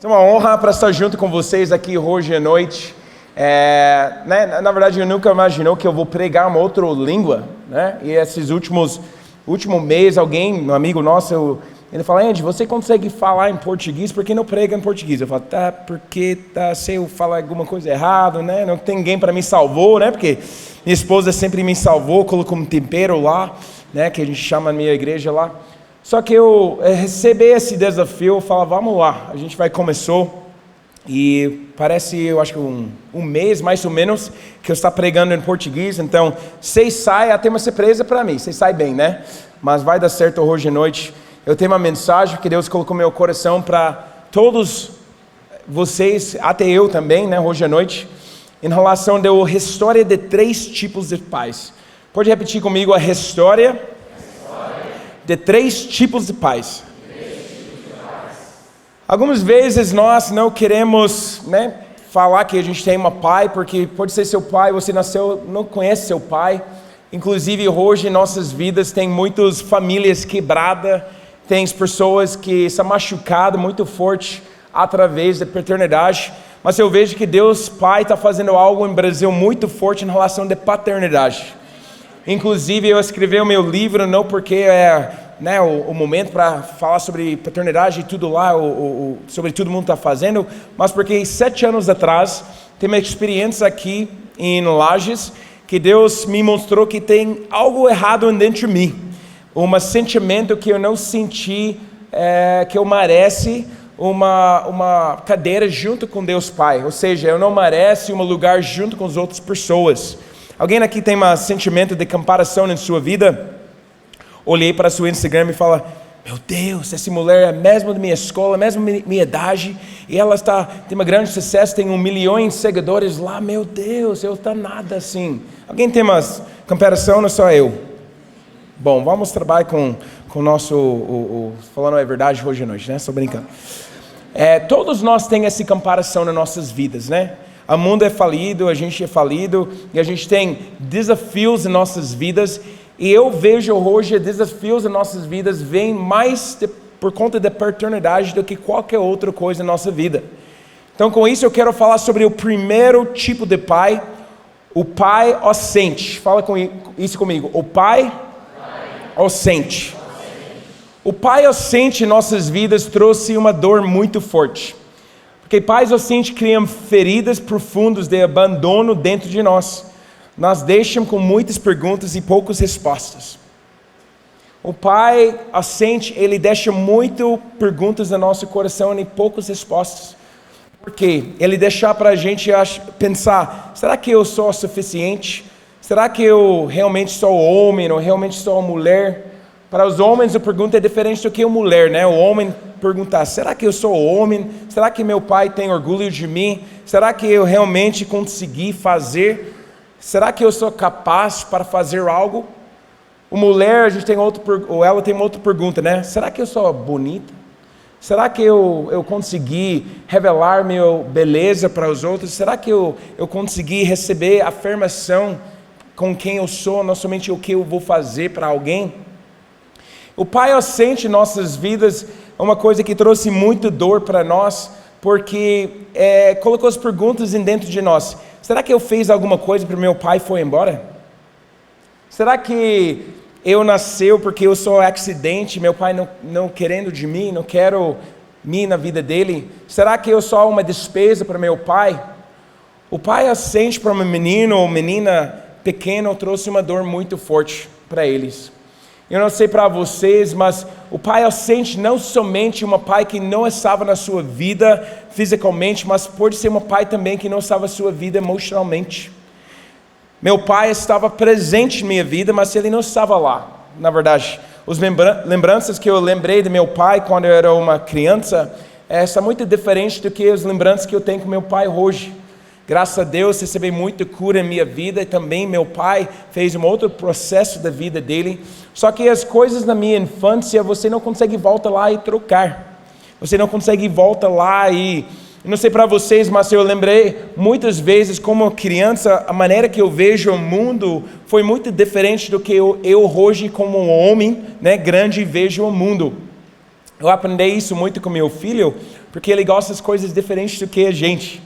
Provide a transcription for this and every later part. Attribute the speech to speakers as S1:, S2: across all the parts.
S1: É uma honra para estar junto com vocês aqui hoje à noite. Na verdade, eu nunca imaginou que eu vou pregar uma outra língua, né? E esses último mês, um amigo nosso, ele fala: Andy, você consegue falar em português, por que não prega em português? Eu falo: tá, porque se eu falar alguma coisa errada, né? Não tem ninguém para me salvar, né? Porque minha esposa sempre me salvou, colocou um tempero lá, né? Que a gente chama na minha igreja lá. Só que eu recebi esse desafio, eu falo: vamos lá, a gente vai começar. E parece, eu acho que um mês mais ou menos que eu estou pregando em português. Então, vocês saem, até uma surpresa para mim, vocês saem bem, né? Mas vai dar certo hoje à noite. Eu tenho uma mensagem que Deus colocou no meu coração para todos vocês, até eu também, né? Hoje à noite, em relação da história de 3 tipos de pais. Pode repetir comigo a história de 3 tipos de pais. Algumas vezes nós não queremos, né, falar que a gente tem um pai, porque pode ser seu pai, você nasceu, não conhece seu pai. Inclusive hoje em nossas vidas tem muitas famílias quebradas, tem pessoas que são machucadas muito forte através da paternidade. Mas eu vejo que Deus Pai está fazendo algo em Brasil muito forte em relação à paternidade. Inclusive eu escrevi o meu livro não porque é o momento para falar sobre paternidade e tudo lá, sobre todo mundo está fazendo, mas porque 7 anos atrás tem uma experiência aqui em Lages que Deus me mostrou que tem algo errado dentro de mim, sentimento que eu não senti que eu merece uma cadeira junto com Deus Pai, ou seja, eu não merece um lugar junto com as outras pessoas. Alguém aqui tem um sentimento de comparação em sua vida? Olhei para seu Instagram e fala: meu Deus, essa mulher é a mesma da minha escola, a mesma da minha idade, e ela tem um grande sucesso, tem 1 milhão de seguidores lá, meu Deus, eu estou nada assim. Alguém tem uma comparação, não só eu? Bom, vamos trabalhar com o nosso, falando a verdade hoje à noite, né? Só brincando. Todos nós temos essa comparação nas nossas vidas, né? O mundo é falido, a gente é falido, e a gente tem desafios em nossas vidas. E eu vejo hoje desafios em nossas vidas vêm mais por conta da paternidade do que qualquer outra coisa na nossa vida. Então, com isso, eu quero falar sobre o primeiro tipo de pai, o pai ausente. Fala isso comigo. O pai ausente. O pai ausente em nossas vidas trouxe uma dor muito forte. Porque pais ausentes criam feridas profundas de abandono dentro de nós. Nós deixamos com muitas perguntas e poucas respostas. O pai ausente, ele deixa muitas perguntas no nosso coração e poucas respostas. Por quê? Ele deixa para a gente pensar: será que eu sou suficiente? Será que eu realmente sou homem ou realmente sou mulher? Para os homens a pergunta é diferente do que a mulher, né? O homem perguntar: será que eu sou homem? Será que meu pai tem orgulho de mim? Será que eu realmente consegui fazer? Será que eu sou capaz para fazer algo? A mulher, ela tem outra pergunta, né? Será que eu sou bonita? Será que eu consegui revelar minha beleza para os outros? Será que eu consegui receber afirmação com quem eu sou, não somente o que eu vou fazer para alguém? O pai ausente em nossas vidas é uma coisa que trouxe muita dor para nós, porque colocou as perguntas dentro de nós. Será que eu fiz alguma coisa para meu pai foi embora? Será que eu nasceu porque eu sou um acidente, meu pai não querendo de mim, não quero mim na vida dele? Será que eu sou uma despesa para meu pai? O pai ausente para um menino ou menina pequeno trouxe uma dor muito forte para eles. Eu não sei para vocês, mas o pai ausente não somente um pai que não estava na sua vida fisicamente, mas pode ser um pai também que não estava na sua vida emocionalmente. Meu pai estava presente em minha vida, mas ele não estava lá. Na verdade, as lembranças que eu lembrei de meu pai quando eu era uma criança são muito diferentes do que as lembranças que eu tenho com meu pai hoje. Graças a Deus, recebi muita cura em minha vida e também meu pai fez um outro processo da vida dele. Só que as coisas na minha infância, você não consegue voltar lá e trocar. Você não consegue voltar lá e... Eu não sei para vocês, mas eu lembrei muitas vezes como criança, a maneira que eu vejo o mundo foi muito diferente do que eu hoje como um homem, né, grande vejo o mundo. Eu aprendi isso muito com meu filho, porque ele gosta das coisas diferentes do que a gente.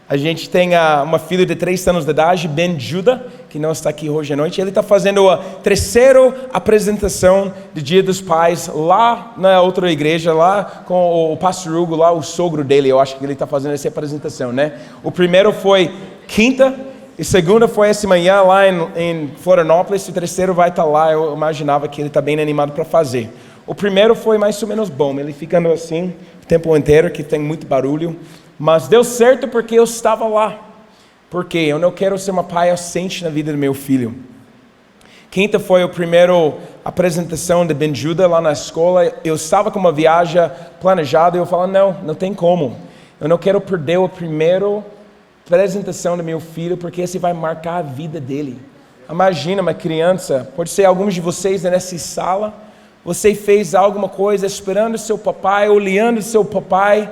S1: A gente tem uma filha de 3 anos de idade, Ben Judah, que não está aqui hoje à noite. Ele está fazendo a terceira apresentação do Dia dos Pais lá na outra igreja, lá com o pastor Hugo, lá o sogro dele. Eu acho que ele está fazendo essa apresentação, né? O primeiro foi quinta, e segunda foi essa manhã lá em Florianópolis. O terceiro vai estar lá. Eu imaginava que ele está bem animado para fazer. O primeiro foi mais ou menos bom, ele ficando assim o tempo inteiro, que tem muito barulho. Mas deu certo porque eu estava lá. Porque eu não quero ser uma pai ausente na vida do meu filho. Quinta foi a primeira apresentação de Ben Judah lá na escola. Eu estava com uma viagem planejada e eu falei, não tem como. Eu não quero perder a primeira apresentação do meu filho, porque esse vai marcar a vida dele. Imagina uma criança, pode ser alguns de vocês nessa sala, você fez alguma coisa esperando seu papai, olhando seu papai,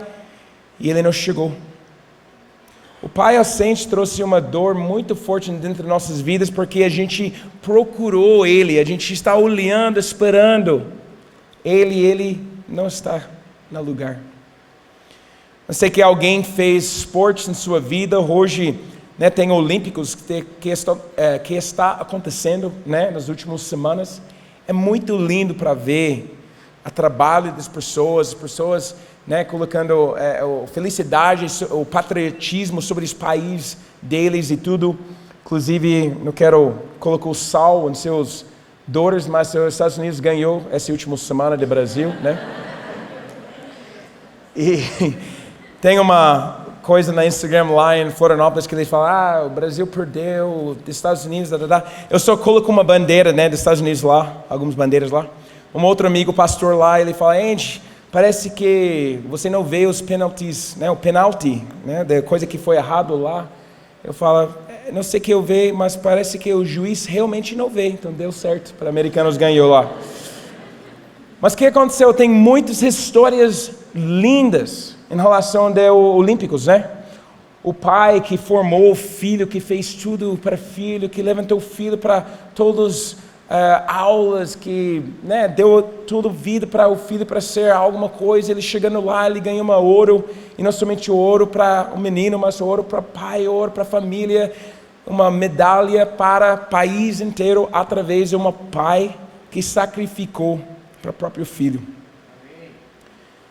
S1: e ele não chegou. O pai ausente trouxe uma dor muito forte dentro de nossas vidas, porque a gente procurou ele, a gente está olhando, esperando ele não está no lugar. Eu sei que alguém fez esportes em sua vida, hoje, né, tem Olímpicos que está acontecendo, né, nas últimas semanas. É muito lindo para ver o trabalho das pessoas, né, colocando felicidade, o patriotismo sobre os países deles e tudo. Inclusive, não quero colocar o sal em seus dores, mas os Estados Unidos ganhou essa última semana do Brasil, né? E tem uma coisa na Instagram lá em Florianópolis que eles falam, o Brasil perdeu, dos Estados Unidos, Eu só coloco uma bandeira, né, dos Estados Unidos lá, algumas bandeiras lá. Um outro amigo, pastor lá, ele fala, Andy, parece que você não vê os penalties, né, o penalti, né, da coisa que foi errado lá. Eu falo, não sei o que eu vejo, mas parece que o juiz realmente não vê, então deu certo, para americanos ganhou lá. Mas o que aconteceu? Tem muitas histórias lindas em relação aos Olímpicos, né? O pai que formou o filho, que fez tudo para o filho, que levantou o filho para todas aulas, que, né, deu tudo vida para o filho para ser alguma coisa. Ele chegando lá, ele ganhou uma ouro, e não somente o ouro para o menino, mas o ouro para o pai, ouro para a família, uma medalha para o país inteiro, através de um pai que sacrificou para o próprio filho.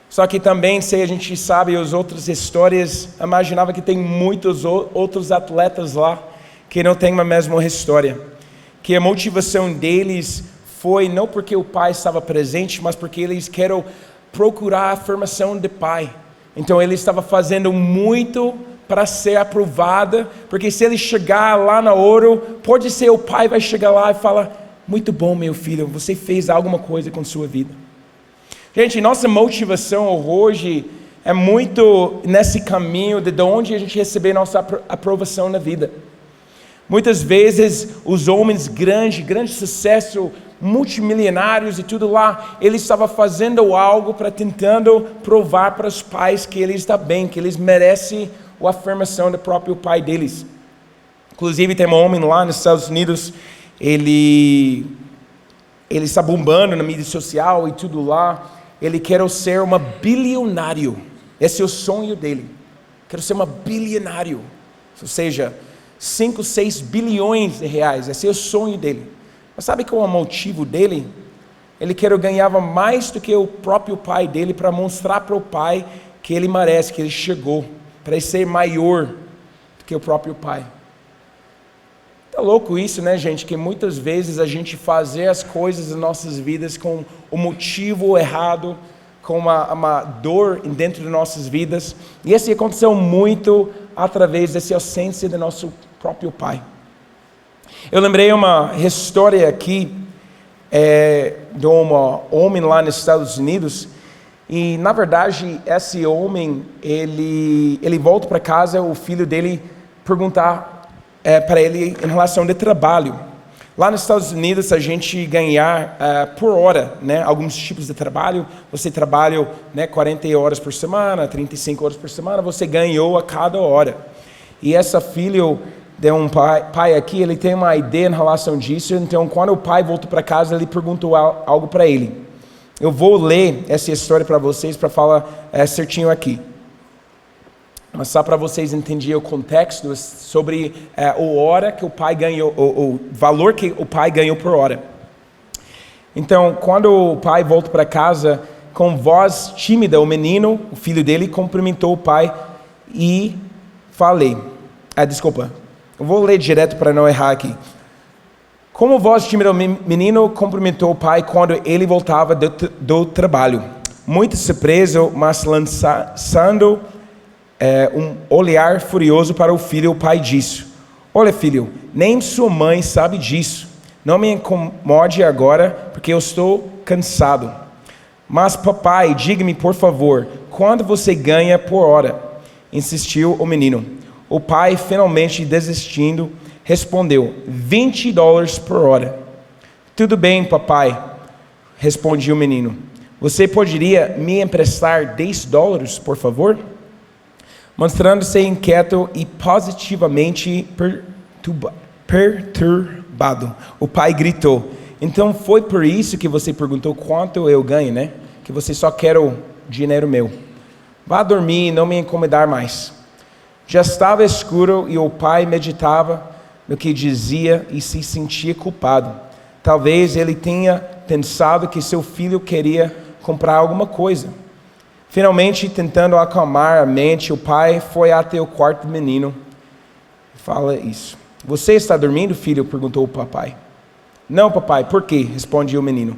S1: Só que também, se a gente sabe as outras histórias, imaginava que tem muitos outros atletas lá que não têm a mesma história. Que a motivação deles foi não porque o pai estava presente, mas porque eles querem procurar a afirmação de pai. Então ele estava fazendo muito para ser aprovada, porque se ele chegar lá na ouro, pode ser o pai vai chegar lá e falar, muito bom meu filho, você fez alguma coisa com sua vida. Gente, nossa motivação hoje é muito nesse caminho de onde a gente receber nossa aprovação na vida. Muitas vezes os homens grande sucesso, multimilionários e tudo lá, eles estavam fazendo algo para tentando provar para os pais que eles estão bem, que eles merecem a afirmação do próprio pai deles. Inclusive tem um homem lá nos Estados Unidos, ele está bombando na mídia social e tudo lá. Ele quer ser uma bilionário. Esse é o sonho dele. Quero ser uma bilionário. Ou seja, 5, 6 bilhões de reais. Esse é o sonho dele. Mas sabe qual é o motivo dele? Ele quer ganhar mais do que o próprio pai dele, para mostrar para o pai que ele merece, que ele chegou, para ele ser maior do que o próprio pai. É louco isso, né, gente? Que muitas vezes a gente faz as coisas em nossas vidas com o motivo errado, com uma dor dentro de nossas vidas. E isso aconteceu muito através dessa ausência do nosso próprio pai. Eu lembrei uma história aqui de um homem lá nos Estados Unidos. E, na verdade, esse homem, ele volta para casa, o filho dele perguntar para ele em relação de trabalho. Lá nos Estados Unidos a gente ganhar por hora, né, alguns tipos de trabalho. Você trabalha, né, 40 horas por semana, 35 horas por semana, você ganhou a cada hora. E essa filho de um pai aqui, ele tem uma ideia em relação disso. Então quando o pai voltou para casa, ele perguntou algo para ele. Eu vou ler essa história para vocês para falar certinho aqui. Mas só para vocês entenderem o contexto sobre o hora que o pai ganhou, o valor que o pai ganhou por hora. Então, quando o pai volta para casa, com voz tímida, o menino, o filho dele, cumprimentou o pai e desculpa, eu vou ler direto para não errar aqui. Como voz tímida, o menino cumprimentou o pai quando ele voltava do trabalho. Muito surpreso, mas lançando um olhar furioso para o filho, o pai disse: olha, filho, nem sua mãe sabe disso. Não me incomode agora, porque eu estou cansado. Mas papai, diga-me por favor, quanto você ganha por hora? Insistiu o menino. O pai, finalmente desistindo, respondeu: $20 por hora. Tudo bem, papai, respondia o menino. Você poderia me emprestar $10, por favor? Mostrando-se inquieto e positivamente perturbado, o pai gritou: então foi por isso que você perguntou quanto eu ganho, né? Que você só quer o dinheiro meu. Vá dormir e não me incomodar mais. Já estava escuro e o pai meditava no que dizia e se sentia culpado. Talvez ele tenha pensado que seu filho queria comprar alguma coisa. Finalmente, tentando acalmar a mente, o pai foi até o quarto do menino e fala isso. Você está dormindo, filho? Perguntou o papai. Não, papai, por quê? Responde o menino,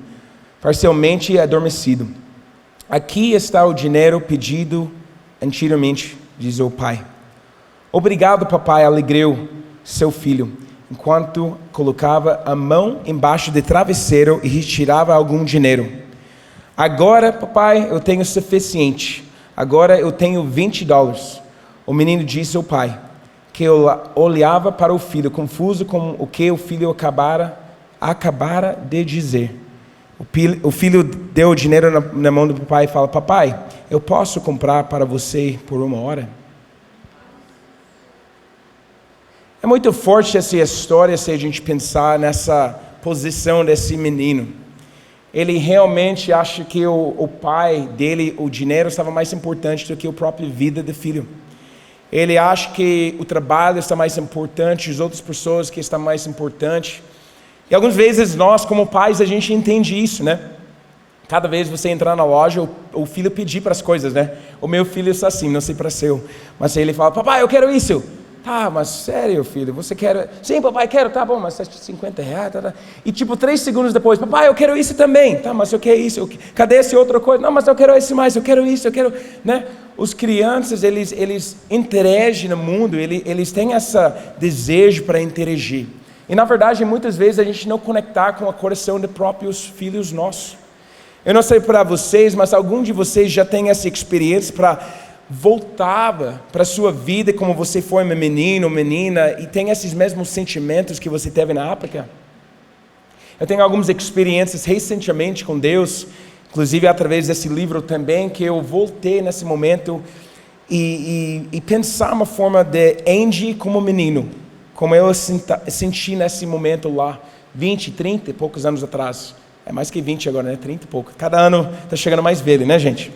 S1: parcialmente adormecido. Aqui está o dinheiro pedido anteriormente, diz o pai. Obrigado, papai, alegrou seu filho, enquanto colocava a mão embaixo do travesseiro e retirava algum dinheiro. Agora, papai, eu tenho suficiente. Agora eu tenho $20. O menino disse ao pai, que olhava para o filho, confuso com o que o filho acabara de dizer. O filho deu o dinheiro na mão do papai e fala: papai, eu posso comprar para você por 1 hora? É muito forte essa história se a gente pensar nessa posição desse menino. Ele realmente acha que o pai dele, o dinheiro, estava mais importante do que a própria vida do filho. Ele acha que o trabalho está mais importante, as outras pessoas que estão mais importantes. E algumas vezes nós, como pais, a gente entende isso, né? Cada vez você entrar na loja, o filho pedir para as coisas, né? O meu filho está assim, não sei para seu. Mas ele fala: papai, eu quero isso. Tá, mas sério, filho, você quer? Sim, papai, quero. Tá bom, mas R$50. Tá. E 3 segundos depois: papai, eu quero isso também. Tá, mas eu quero isso. Cadê esse outra coisa? Não, mas eu quero esse mais, eu quero isso, eu quero, né? Os crianças, eles interagem no mundo, eles têm esse desejo para interagir. E na verdade, muitas vezes a gente não conectar com o coração de próprios filhos nossos. Eu não sei para vocês, mas algum de vocês já tem essa experiência para voltar para a sua vida como você foi uma menino ou menina e tem esses mesmos sentimentos que você teve na África? Eu tenho algumas experiências recentemente com Deus, inclusive através desse livro também, que eu voltei nesse momento e pensar uma forma de Andy como menino, como eu senti nesse momento lá, 20, 30 e poucos anos atrás. É mais que 20 agora, né? 30 e pouco. Cada ano está chegando mais velho, né, gente?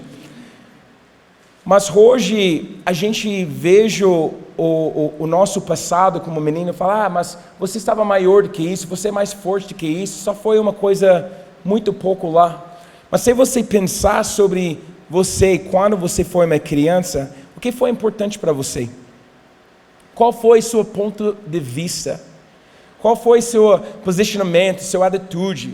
S1: Mas hoje a gente veja o nosso passado como menino e fala: mas você estava maior do que isso, você é mais forte do que isso, só foi uma coisa muito pouco lá. Mas se você pensar sobre você, quando você foi uma criança, o que foi importante para você? Qual foi seu ponto de vista? Qual foi seu posicionamento, sua atitude?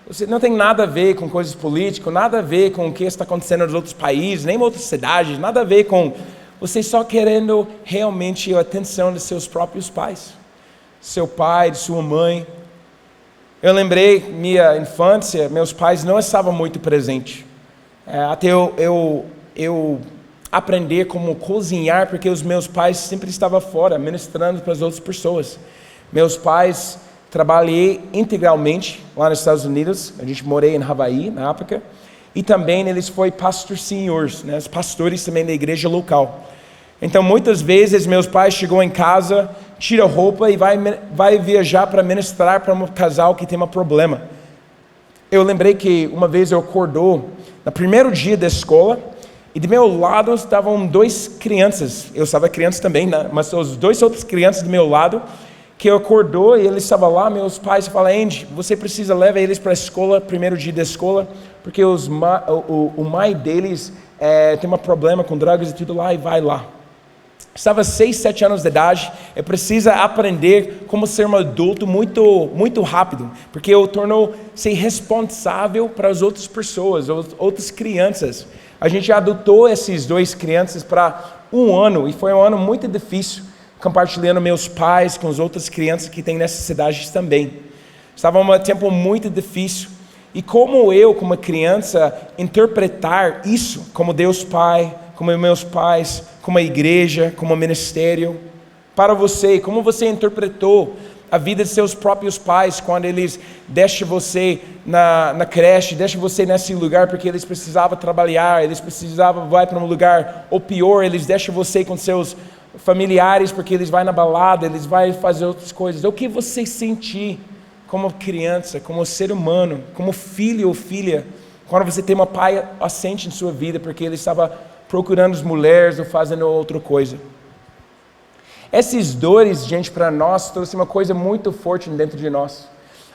S1: Você não tem nada a ver com coisas políticas, nada a ver com o que está acontecendo nos outros países, nem em outras cidades, nada a ver com você só querendo realmente a atenção de seus próprios pais, seu pai, de sua mãe. Eu lembrei, minha infância, meus pais não estavam muito presentes. Até eu aprender como cozinhar, porque os meus pais sempre estavam fora, ministrando para as outras pessoas. Meus pais trabalhei integralmente lá nos Estados Unidos, a gente morei em Hawaii, na África, e também eles foram pastores seniors, né, os pastores também da igreja local. Então muitas vezes meus pais chegam em casa, tira a roupa e vai viajar para ministrar para um casal que tem um problema. eu lembrei que uma vez eu acordou no primeiro dia da escola, e do meu lado estavam 2 crianças, eu estava criança também, né? Mas os 2 outras crianças do meu lado, que eu acordou e eles estavam lá, meus pais falaram, Andy, você precisa levar eles para a escola, primeiro dia da escola, porque o mãe deles tem um problema com drogas e tudo lá, e vai lá. Estava 6, 7 anos de idade, eu preciso aprender como ser um adulto muito rápido, porque eu tornou-se responsável para as outras pessoas, outras crianças. A gente adotou esses 2 crianças para 1 ano, e foi um ano muito difícil, compartilhando meus pais com as outras crianças que têm necessidades também. Estava um tempo muito difícil, e como eu, como criança, interpretar isso como Deus Pai, como meus pais, como a igreja, como o ministério, para você, como você interpretou a vida de seus próprios pais, quando eles deixam você na creche, deixam você nesse lugar, porque eles precisavam trabalhar, eles precisavam ir para um lugar, ou pior, eles deixam você com seus familiares, porque eles vão na balada, eles vão fazer outras coisas. O que você sentir como criança, como ser humano, como filho ou filha, quando você tem um pai ausente em sua vida, porque ele estava procurando as mulheres ou fazendo outra coisa. Essas dores, gente, para nós, trouxe uma coisa muito forte dentro de nós.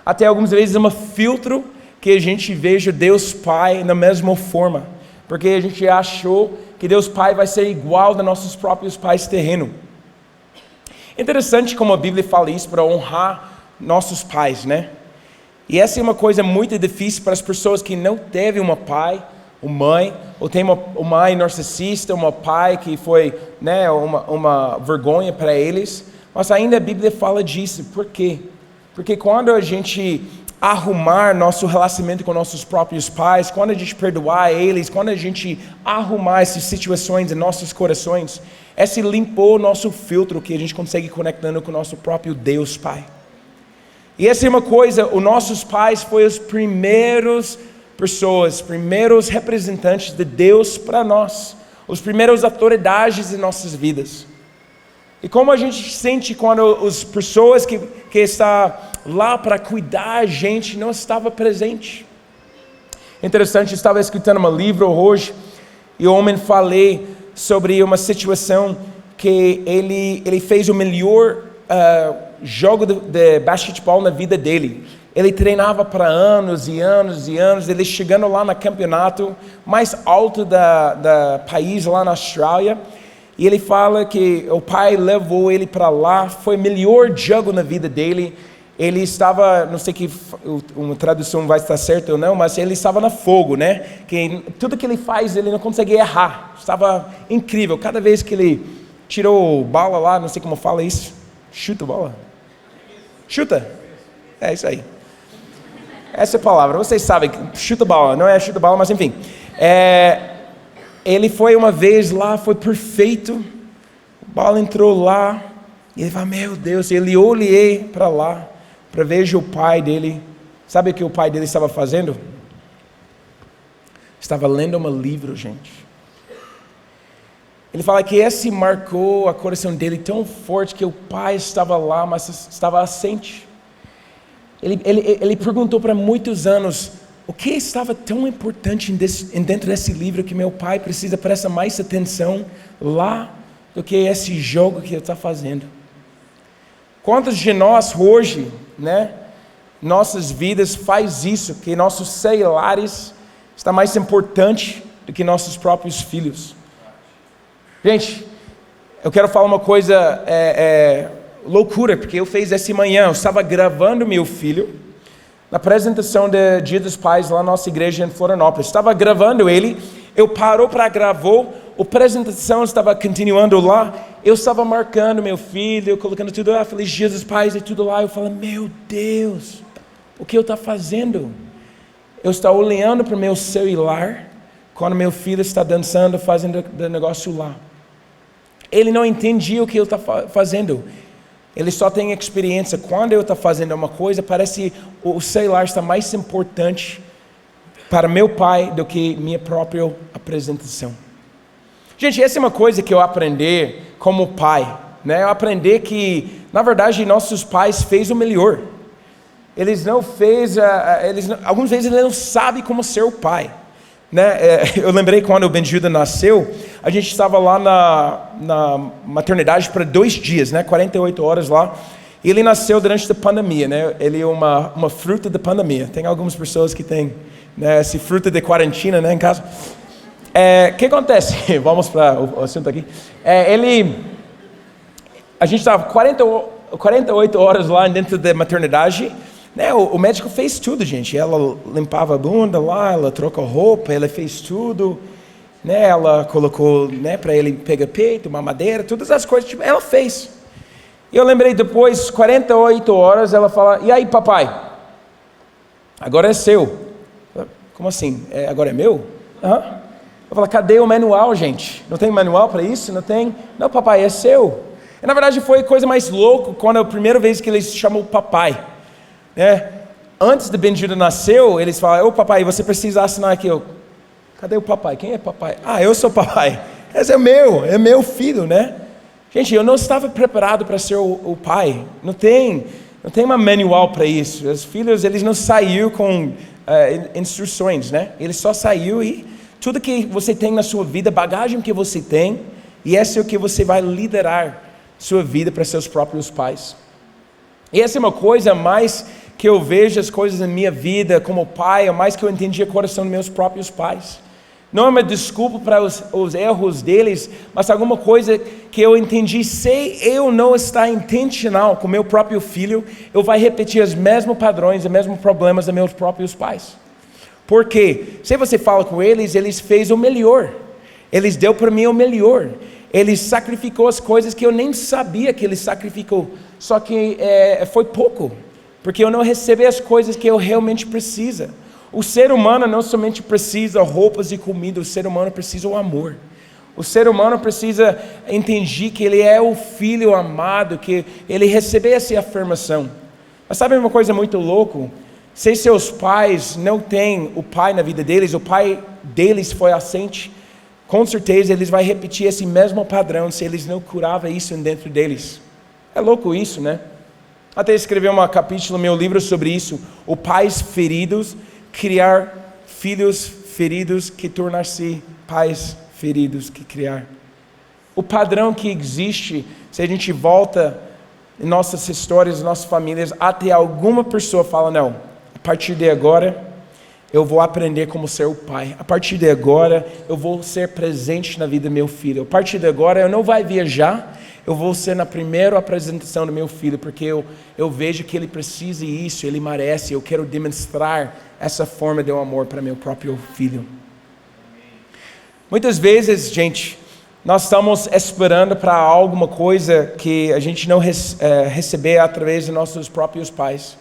S1: Até algumas vezes é um filtro que a gente veja Deus Pai na mesma forma, porque a gente achou que Deus Pai vai ser igual dos nossos próprios pais terrenos. Interessante como a Bíblia fala isso para honrar nossos pais, né? E essa é uma coisa muito difícil para as pessoas que não teve um pai, uma mãe, ou tem uma mãe narcisista, um pai que foi, né, uma vergonha para eles. Mas ainda a Bíblia fala disso. Por quê? Porque quando a gente arrumar nosso relacionamento com nossos próprios pais, quando a gente perdoar eles, quando a gente arrumar essas situações em nossos corações, esse limpou o nosso filtro que a gente consegue conectando com o nosso próprio Deus Pai. E essa é uma coisa, os nossos pais foram os primeiros representantes de Deus para nós, os primeiros autoridades em nossas vidas. E como a gente sente quando as pessoas que estão lá para cuidar a gente não estavam presentes. Interessante, eu estava escutando um livro hoje, e o homem falei sobre uma situação que ele fez o melhor jogo de basquetebol na vida dele. Ele treinava para anos e anos e anos, ele chegando lá no campeonato mais alto da país, lá na Austrália, e ele fala que o pai levou ele para lá, foi o melhor jogo na vida dele. Ele estava, não sei que uma tradução vai estar certa ou não, mas ele estava no fogo, né? Que tudo que ele faz, ele não conseguia errar, estava incrível. Cada vez que ele tirou bola lá, não sei como fala isso, chuta bola? Chuta? É isso aí. Essa é a palavra, vocês sabem, chuta bola, não é chuta bola, mas enfim. Ele foi uma vez lá, foi perfeito, a bola entrou lá, e ele falou, meu Deus, ele olhei para lá, para ver o pai dele. Sabe o que o pai dele estava fazendo? Estava lendo um livro, gente. Ele fala que esse marcou o coração dele tão forte que o pai estava lá, mas estava ausente. Ele perguntou para muitos anos, o que estava tão importante dentro desse livro que meu pai precisa prestar mais atenção lá do que esse jogo que ele está fazendo? Quantos de nós hoje, né, nossas vidas faz isso, que nossos celulares está mais importante do que nossos próprios filhos? Gente, eu quero falar uma coisa loucura, porque eu fiz essa manhã, eu estava gravando meu filho na apresentação do Dia dos Pais lá na nossa igreja em Florianópolis. Estava gravando ele, eu parou para gravar, a apresentação estava continuando lá, eu estava marcando meu filho, eu colocando tudo lá, Feliz Dia dos Pais e tudo lá, eu falei, meu Deus, o que eu estou fazendo? Eu estou olhando para o meu celular, quando meu filho está dançando, fazendo o negócio lá. Ele não entendia o que eu estava fazendo. Ele só tem experiência. Quando eu estou fazendo uma coisa, parece que o celular está mais importante para meu pai do que minha própria apresentação. Gente, essa é uma coisa que eu aprendi como pai, né? Eu aprendi que, na verdade, nossos pais fez o melhor. eles não fez, algumas vezes ele não sabe como ser o pai. Né? Eu lembrei quando o Benjuda nasceu, a gente estava lá na maternidade para 2 dias, né? 48 horas lá. E ele nasceu durante a pandemia, né? Ele é uma fruta da pandemia. Tem algumas pessoas que têm, né, esse fruta de quarentena, né, em casa. O que acontece? Vamos para o assunto aqui. A gente estava 48 horas lá dentro da maternidade. Né, o médico fez tudo, gente. Ela limpava a bunda lá, ela trocou roupa, ela fez tudo. Né, ela colocou, né, para ele pegar peito, mamadeira, todas as coisas. Tipo, ela fez. E eu lembrei depois, 48 horas, ela fala: e aí, papai? Agora é seu. Como assim? Agora é meu? Aham. Eu falo: cadê o manual, gente? Não tem manual para isso? Não tem? Não, papai, é seu. E, na verdade, foi a coisa mais louca quando a primeira vez que ele se chamou papai. Antes de Benjuda nasceu, eles falaram: ô papai, você precisa assinar aqui. Cadê o papai? Quem é papai? Eu sou papai. Esse é meu filho, né? Gente, eu não estava preparado para ser o pai. Não tem uma manual para isso. Os filhos, eles não saíram com instruções, né? Eles só saíram e tudo que você tem na sua vida, bagagem que você tem, e essa é o que você vai liderar sua vida para seus próprios pais. E essa é uma coisa mais que eu vejo as coisas na minha vida como pai, é mais que eu entendi o coração dos meus próprios pais. Não é uma desculpa para os erros deles, mas alguma coisa que eu entendi: se eu não estar intencional com meu próprio filho, eu vou repetir os mesmos padrões, os mesmos problemas dos meus próprios pais. Porque se você fala com eles, eles fez o melhor, eles deu para mim o melhor, eles sacrificou as coisas que eu nem sabia que eles sacrificou, só que foi pouco, porque eu não recebi as coisas que eu realmente preciso. O ser humano não somente precisa roupas e comida, o ser humano precisa o amor. O ser humano precisa entender que ele é o filho amado, que ele recebe essa afirmação. Mas sabe uma coisa muito louca? Se seus pais não têm o pai na vida deles, o pai deles foi ausente, com certeza eles vão repetir esse mesmo padrão se eles não curavam isso dentro deles. É louco isso, né? Até escrevi um capítulo no meu livro sobre isso: o pais feridos criar filhos feridos que tornar-se pais feridos que criar. O padrão que existe, se a gente volta em nossas histórias, nossas famílias, até alguma pessoa fala: não, a partir de agora eu vou aprender como ser o pai. A partir de agora eu vou ser presente na vida do meu filho. A partir de agora eu não vou viajar, eu vou ser na primeira apresentação do meu filho, porque eu vejo que ele precisa disso, ele merece, eu quero demonstrar essa forma de amor para meu próprio filho. Muitas vezes, gente, nós estamos esperando para alguma coisa que a gente não receber através de nossos próprios pais.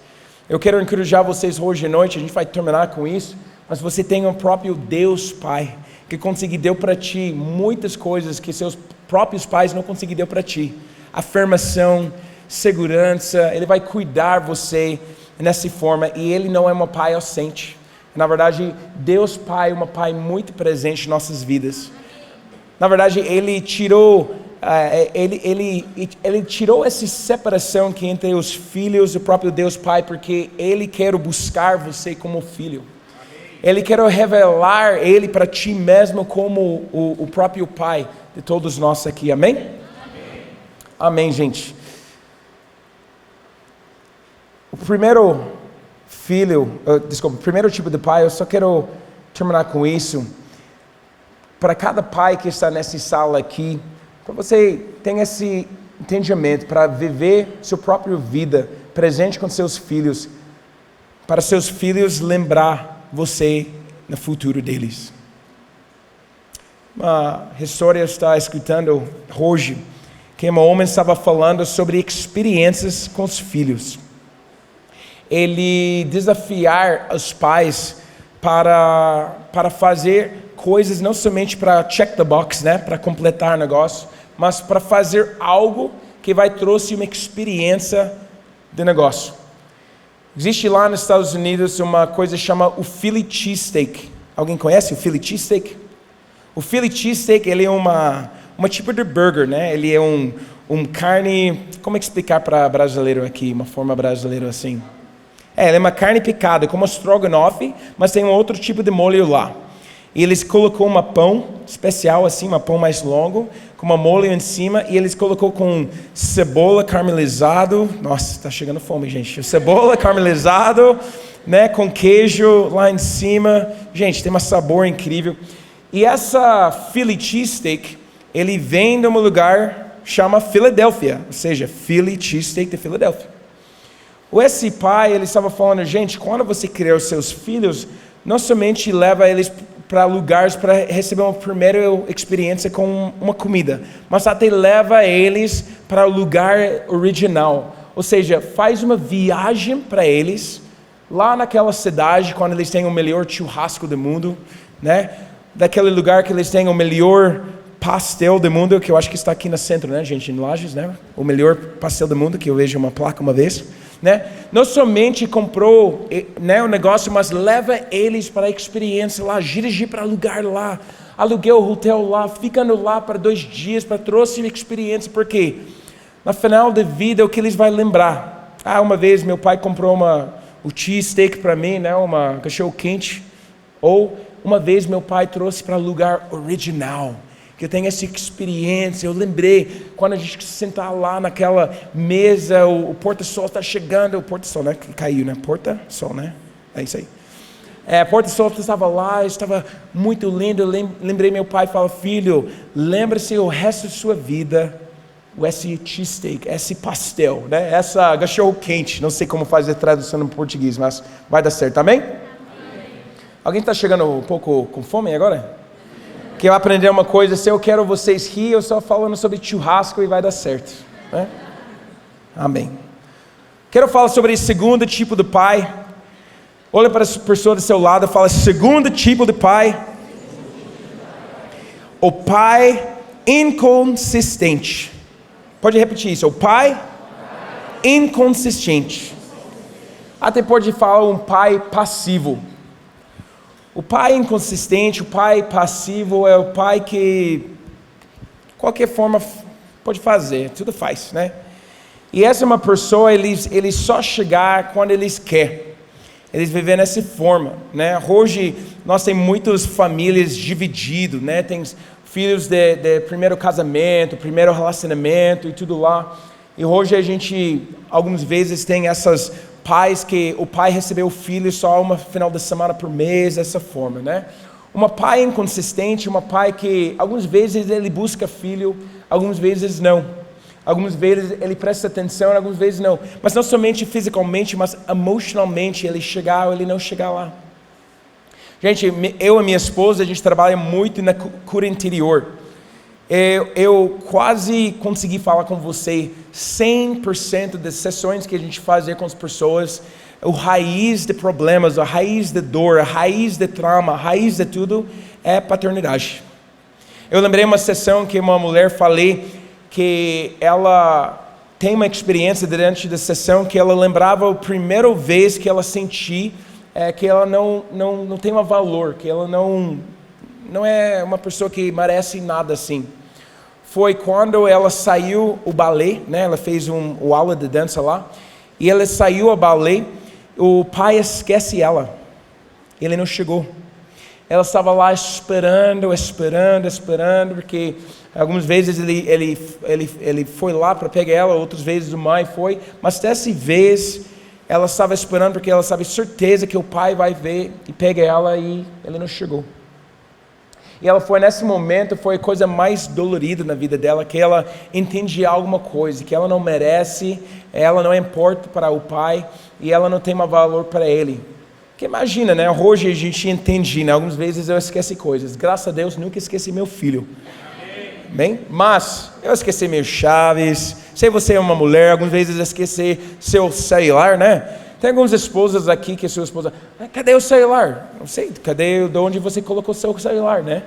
S1: Eu quero encorajar vocês hoje à noite, a gente vai terminar com isso, mas você tem um próprio Deus Pai, que deu para ti muitas coisas que seus próprios pais não conseguiram para ti. Afirmação, segurança, Ele vai cuidar de você nessa forma, e Ele não é um pai ausente. Na verdade, Deus Pai é um pai muito presente em nossas vidas. Na verdade, Ele tirou essa separação que entre os filhos e o próprio Deus Pai, porque Ele quer buscar você como filho. Ele quer revelar Ele para ti mesmo como o próprio Pai de todos nós aqui. Amém? Amém, amém, gente. O primeiro tipo de pai, eu só quero terminar com isso. Para cada pai que está nessa sala aqui, para você ter esse entendimento, para viver sua própria vida presente com seus filhos, para seus filhos lembrar você no futuro deles. Uma história está escutando hoje, que um homem estava falando sobre experiências com os filhos. Ele desafiar os pais para fazer coisas não somente para check the box, né, para completar o negócio, mas para fazer algo que vai trouxe uma experiência de negócio. Existe lá nos Estados Unidos uma coisa que chama o Philly Cheesesteak. Alguém conhece o Philly Cheesesteak? O Philly Cheesesteak, ele é uma tipo de burger, né? Ele é um carne, como explicar para brasileiro aqui, uma forma brasileira assim? Ela é uma carne picada, como estrogonofe, mas tem um outro tipo de molho lá. E eles colocou um pão especial assim, um pão mais longo, com uma molho em cima, e eles colocou com cebola caramelizado. Nossa, tá chegando fome, gente. Cebola caramelizado, né, com queijo lá em cima. Gente, tem um sabor incrível. E essa Philly cheesesteak, ele vem de um lugar chama Filadélfia, ou seja, Philly cheesesteak de Filadélfia. Esse pai, ele estava falando, gente, quando você criar os seus filhos, não somente leva eles para lugares para receber uma primeira experiência com uma comida, mas até leva eles para o lugar original. Ou seja, faz uma viagem para eles, lá naquela cidade, quando eles têm o melhor churrasco do mundo, né? Daquele lugar que eles têm o melhor pastel do mundo, que eu acho que está aqui no centro, né, gente, em Lages, né? O melhor pastel do mundo, que eu vejo uma placa uma vez. Né? Não somente comprou, né, o negócio, mas leva eles para a experiência lá, dirigir para lugar lá, aluguei o hotel lá, ficando lá para 2 dias, para trouxe a experiência, porque no final da vida o que eles vão lembrar. Uma vez meu pai comprou o cheesesteak para mim, né, uma cachorro quente, ou uma vez meu pai trouxe para lugar original, que eu tenho essa experiência. Eu lembrei, quando a gente sentar lá naquela mesa, o Porta-Sol está chegando, o Porta-Sol, né, que caiu, né, Porta-Sol, né, é isso aí. Porta-Sol estava lá, estava muito lindo, eu lembrei meu pai, fala, filho, lembra-se o resto da sua vida, esse cheesesteak, esse pastel, né, essa cachorro quente, não sei como fazer a tradução em português, mas vai dar certo, amém? Alguém está chegando um pouco com fome agora? Que eu aprendi uma coisa, se eu quero vocês rir, eu só falando sobre churrasco e vai dar certo, né? Amém. Quero falar sobre o segundo tipo de pai. Olha para a pessoa do seu lado e fala, segundo tipo de pai. O pai inconsistente. Pode repetir isso, o pai inconsistente. Até pode falar um pai passivo. O pai inconsistente, o pai passivo é o pai que de qualquer forma pode fazer, tudo faz, né? E essa é uma pessoa, eles só chegar quando eles querem. Eles vivem dessa forma, né? Hoje nós temos muitas famílias divididas, né? Tem filhos de primeiro casamento, primeiro relacionamento e tudo lá. E hoje a gente, algumas vezes, tem essas pais que o pai recebeu o filho só uma final de semana por mês, dessa forma, né? Uma pai inconsistente, uma pai que algumas vezes ele busca filho, algumas vezes não. Algumas vezes ele presta atenção, algumas vezes não. Mas não somente fisicamente, mas emocionalmente ele chegar ou ele não chegar lá. Gente, eu e minha esposa, a gente trabalha muito na cura interior. Eu quase consegui falar com você 100% das sessões que a gente fazia com as pessoas, o raiz de problemas, a raiz de dor, a raiz de trauma, a raiz de tudo é paternidade. Eu lembrei uma sessão que uma mulher falei que ela tem uma experiência durante a sessão que ela lembrava a primeira vez que ela sentiu que ela não tem um valor, que ela não é uma pessoa que merece nada assim. Foi quando ela saiu o balé, né? Ela fez o aula de dança lá, e ela saiu o balé, o pai esquece ela, ele não chegou. Ela estava lá esperando, porque algumas vezes ele foi lá para pegar ela, outras vezes o mãe foi, mas dessa vez ela estava esperando porque ela sabe certeza que o pai vai ver e pega ela e ele não chegou. E ela foi nesse momento, foi a coisa mais dolorida na vida dela, que ela entendia alguma coisa, que ela não merece, ela não importa para o pai, e ela não tem mais valor para ele. Porque imagina, né, hoje a gente entende, né, algumas vezes eu esqueci coisas, graças a Deus nunca esqueci meu filho. Bem, mas eu esqueci meus chaves, se você é uma mulher, algumas vezes eu esqueci seu celular, né? Tem algumas esposas aqui que sua esposa, cadê o celular? Não sei, cadê de onde você colocou o seu celular, né?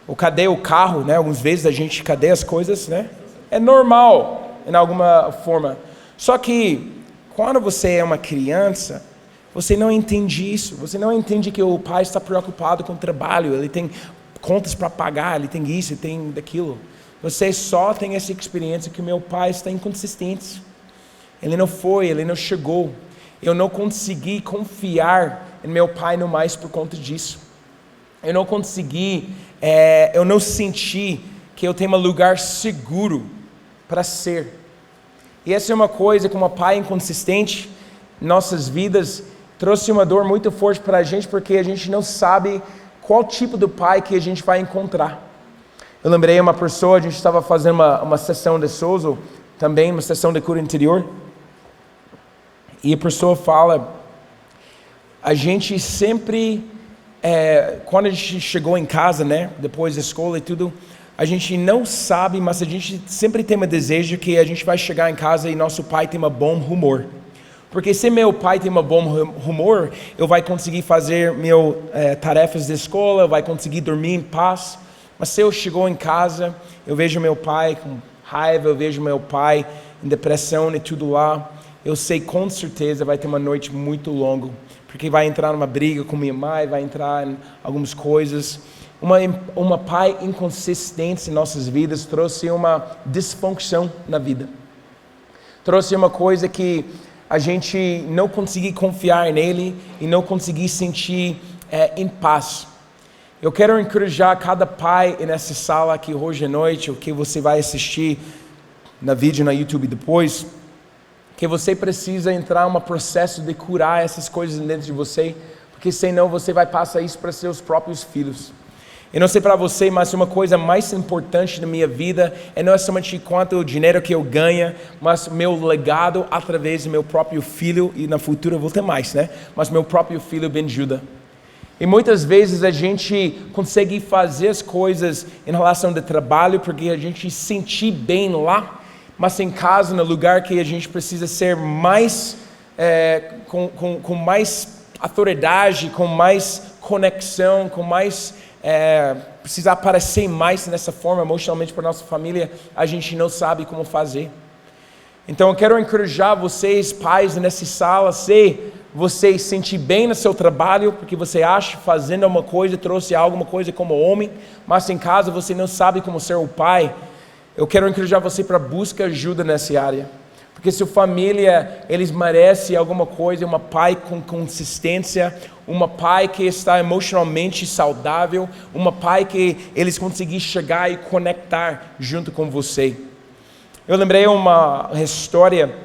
S1: Ou cadê o carro, né? Algumas vezes a gente, cadê as coisas, né? É normal, em alguma forma. Só que, quando você é uma criança, você não entende isso. Você não entende que o pai está preocupado com o trabalho, ele tem contas para pagar, ele tem isso, ele tem daquilo. Você só tem essa experiência que o meu pai está inconsistente. Ele não foi, ele não chegou. eu não consegui confiar em meu pai no mais por conta disso. Eu não consegui, eu não senti que eu tenho um lugar seguro para ser. E essa é uma coisa que uma pai inconsistente em nossas vidas trouxe uma dor muito forte para a gente, porque a gente não sabe qual tipo de pai que a gente vai encontrar. Eu lembrei uma pessoa, a gente estava fazendo uma sessão de Sozo, também uma sessão de cura interior, e a pessoa fala, a gente sempre, quando a gente chegou em casa, né, depois da escola e tudo, a gente não sabe, mas a gente sempre tem um desejo que a gente vai chegar em casa e nosso pai tem um bom humor. Porque se meu pai tem um bom humor, eu vai conseguir fazer minhas tarefas da escola, eu vai conseguir dormir em paz. Mas se eu chego em casa, eu vejo meu pai com raiva, eu vejo meu pai em depressão e tudo lá, eu sei com certeza vai ter uma noite muito longa. Porque vai entrar numa briga com minha mãe, vai entrar em algumas coisas. Uma pai inconsistente em nossas vidas trouxe uma disfunção na vida. Trouxe uma coisa que a gente não conseguia confiar nele e não conseguia sentir em paz. Eu quero encorajar cada pai nessa sala aqui hoje à noite, ou que você vai assistir na vídeo, na YouTube depois, que você precisa entrar em um processo de curar essas coisas dentro de você, porque senão você vai passar isso para seus próprios filhos. Eu não sei para você, mas uma coisa mais importante na minha vida não é somente quanto dinheiro que eu ganho, mas meu legado através do meu próprio filho, e na futuro eu vou ter mais, né? Mas meu próprio filho Benjuda. E muitas vezes a gente consegue fazer as coisas em relação de trabalho, porque a gente se sentir bem lá, mas em casa, no lugar que a gente precisa ser mais, com mais autoridade, com mais conexão, com mais... precisa aparecer mais nessa forma emocionalmente para nossa família, a gente não sabe como fazer. Então eu quero encorajar vocês, pais nessa sala, se você se sentir bem no seu trabalho, porque você acha fazendo uma coisa, trouxe alguma coisa como homem, mas em casa você não sabe como ser o pai, eu quero encorajar você para buscar ajuda nessa área. Porque sua família, eles merecem alguma coisa, uma pai com consistência, uma pai que está emocionalmente saudável, uma pai que eles conseguem chegar e conectar junto com você. Eu lembrei uma história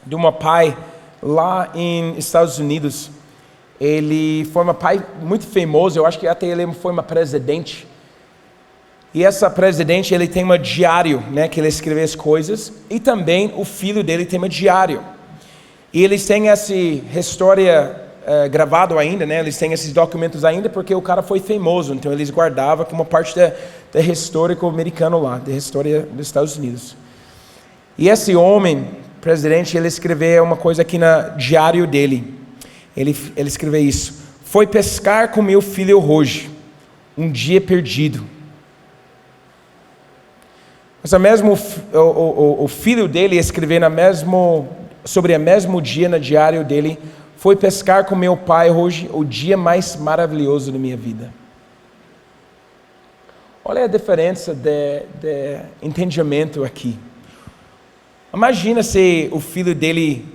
S1: de uma pai lá em Estados Unidos. Ele foi uma pai muito famoso, eu acho que até ele foi uma presidente. E essa presidente, ele tem um diário, né, que ele escreve as coisas, e também o filho dele tem um diário. E eles têm essa história gravado ainda, né, eles têm esses documentos ainda, porque o cara foi famoso, então eles guardavam como parte da histórico americano lá, da história dos Estados Unidos. E esse homem, presidente, ele escreveu uma coisa aqui no diário dele. Ele escreveu isso: foi pescar com meu filho hoje, um dia perdido. Mas o filho dele escreveu sobre o mesmo dia no diário dele: foi pescar com meu pai hoje, o dia mais maravilhoso da minha vida. Olha a diferença de entendimento aqui. Imagina se o filho dele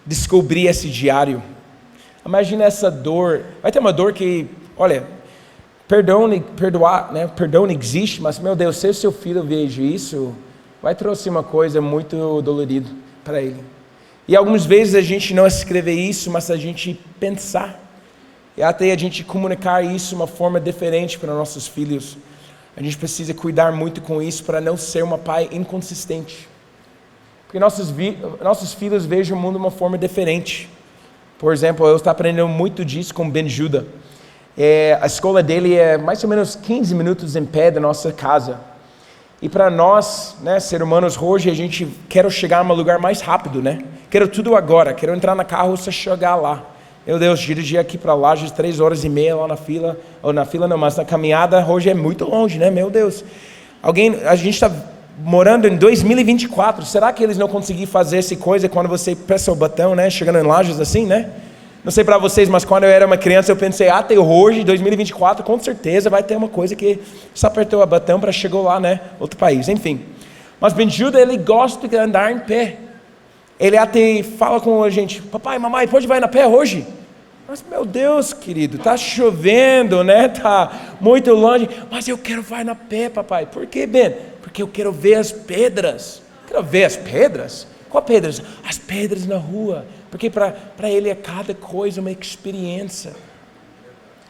S1: descobrir esse diário. Imagina essa dor. Vai ter uma dor que, olha, perdoar, né? Perdão não existe, mas meu Deus, se o seu filho veja isso, vai trouxe uma coisa muito dolorida para ele. E algumas vezes a gente não escreve isso, mas a gente pensar. E até a gente comunicar isso de uma forma diferente para nossos filhos. A gente precisa cuidar muito com isso para não ser uma pai inconsistente. Porque nossos filhos vejam o mundo de uma forma diferente. Por exemplo, eu estou aprendendo muito disso com Benjuda. A escola dele é mais ou menos 15 minutos em pé da nossa casa. E para nós, né, seres humanos, hoje a gente quer chegar a um lugar mais rápido, né? Quero tudo agora, quero entrar no carro e chegar lá. Meu Deus, dirigir aqui para lá, de 3 horas e meia lá na fila, ou na fila não, mas na caminhada hoje é muito longe, né? Meu Deus. A gente está morando em 2024, será que eles não conseguiram fazer essa coisa quando você pressa o botão, né? Chegando em Lages assim, né? Não sei para vocês, mas quando eu era uma criança eu pensei, até hoje, 2024, com certeza vai ter uma coisa que só apertou o botão para chegar lá, né? Outro país, enfim. Mas Benjuda, ele gosta de andar em pé. Ele até fala com a gente: papai, mamãe, pode ir na pé hoje? Mas, meu Deus, querido, tá chovendo, né? Tá muito longe. Mas eu quero ir na pé, papai. Por quê, Ben? Porque eu quero ver as pedras. Quero ver as pedras? Qual pedras? As pedras na rua. Porque para ele, a cada coisa uma experiência.